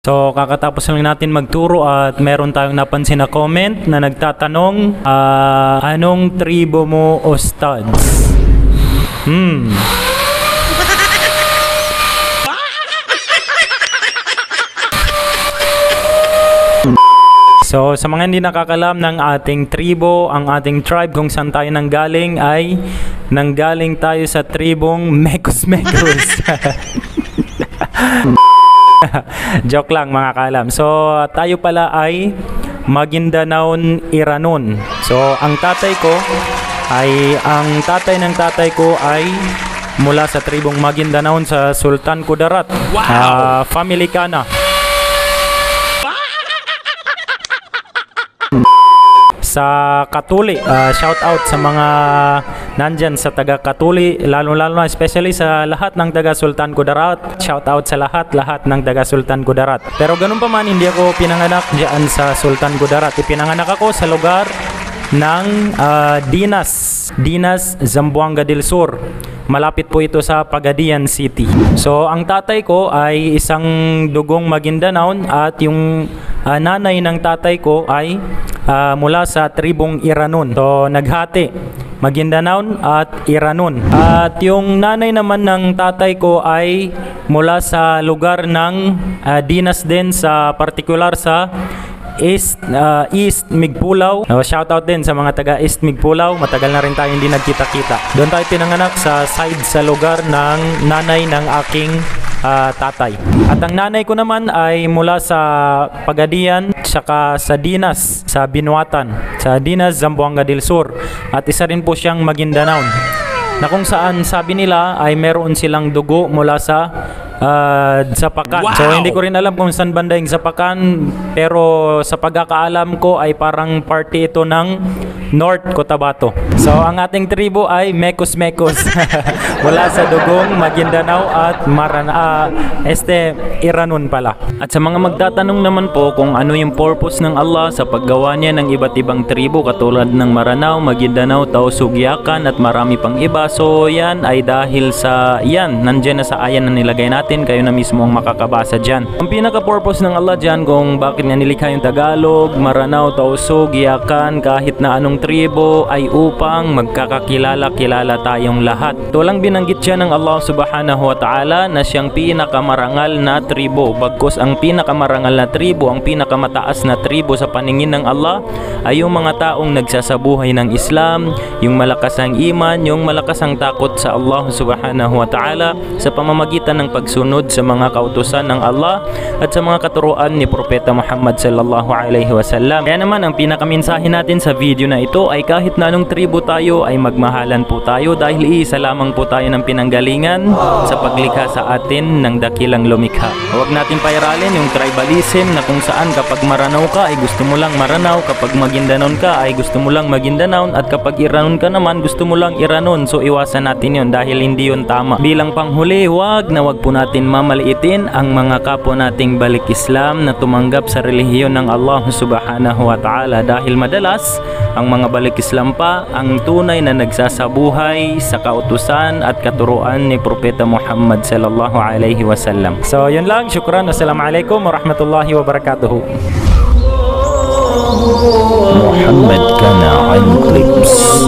So kakatapos lang natin magturo at meron tayong napansin na comment na nagtatanong, anong tribo mo, Ustads? So sa mga hindi nakakalam ng ating tribo, ang ating tribe kung saan tayo nanggaling ay nanggaling tayo sa tribong Mekos-Mekos. Joke lang mga kalam. So tayo pala ay Magindanaon Iranon. So ang tatay ng tatay ko ay mula sa tribong Magindanaon sa Sultan Kudarat. Family Kana. Sa Katuli, shout out sa mga nandyan sa taga Katuli, lalo na especially sa lahat ng taga Sultan Kudarat. Shout out sa lahat ng taga Sultan Kudarat. Pero ganun pa man, hindi ako pinanganak diyan sa Sultan Kudarat. Ipinanganak ako sa lugar ng Dinas, Zamboanga del Sur. Malapit po ito sa Pagadian City. So ang tatay ko ay isang dugong Magindanaon at yung nanay ng tatay ko ay mula sa tribong Iranon. So naghati, Magindanaon at Iranon. At yung nanay naman ng tatay ko ay mula sa lugar ng Dinas din, sa particular sa East Migpulaw. Shout out din sa mga taga East Migpulaw. Matagal na rin tayo hindi nagkita-kita. Doon tayo pinanganak sa lugar ng nanay ng aking tatay. At ang nanay ko naman ay mula sa Pagadian saka sa Dinas, sa Binuatan, sa Dinas, Zamboanga del Sur. At isa rin po siyang Magindanaon, na kung saan sabi nila ay meron silang dugo mula sa Zapakan. Wow! So hindi ko rin alam kung saan banda yung Zapakan, pero sa pagkakaalam ko ay parang party ito ng North Cotabato. So ang ating tribo ay Mekos-Mekos. Wala sa dugong Maguindanao at Iranon pala. At sa mga magtatanong naman po kung ano yung purpose ng Allah sa paggawa niya ng iba't ibang tribo katulad ng Maranao, Maguindanao, Tausugyakan at marami pang iba. So yan ay dahil sa nandyan na sa ayan na nilagay natin. Kayo na mismo ang makakabasa dyan. Ang pinaka-purpose ng Allah dyan kung bakit niya nilikha yung Tagalog, Maranao, Tausug, Yakan, kahit na anong tribo ay upang magkakakilala-kilala tayong lahat. Ito lang binanggit siya ng Allah subhanahu wa ta'ala na siyang pinakamarangal na tribo. Bagkus ang pinakamarangal na tribo, ang pinakamataas na tribo sa paningin ng Allah ay yung mga taong nagsasabuhay ng Islam, yung malakas ang iman, yung malakas ang takot sa Allah subhanahu wa ta'ala sa pamamagitan ng pagsunod sa mga kautusan ng Allah at sa mga katuruan ni Propeta Muhammad sallallahu alaihi wasallam. Kaya naman ang pinakaminsahe natin sa video na ito ay kahit na anong tribo tayo ay magmahalan po tayo dahil iisa lamang po tayo ng pinanggalingan sa paglikha sa atin ng dakilang lumikha. Huwag natin pairalin yung tribalism na kung saan kapag Maranao ka ay gusto mo lang Maranao, kapag Magindanaon ka ay gusto mo lang Magindanaon, at kapag Iranon ka naman gusto mo lang Iranon. So iwasan natin yun dahil hindi yun tama. Bilang panghuli, wag po natin mamaliitin ang mga kapwa nating balik Islam na tumanggap sa relihiyon ng Allah subhanahu wa ta'ala dahil madalas ang mga balik Islam pa ang tunay na nagsasabuhay sa kautusan at katuruan ni Propeta Muhammad sallallahu alaihi wasallam. So yun lang, syukran, wassalamualaikum warahmatullahi wabarakatuh. Muhammad Kana Clips.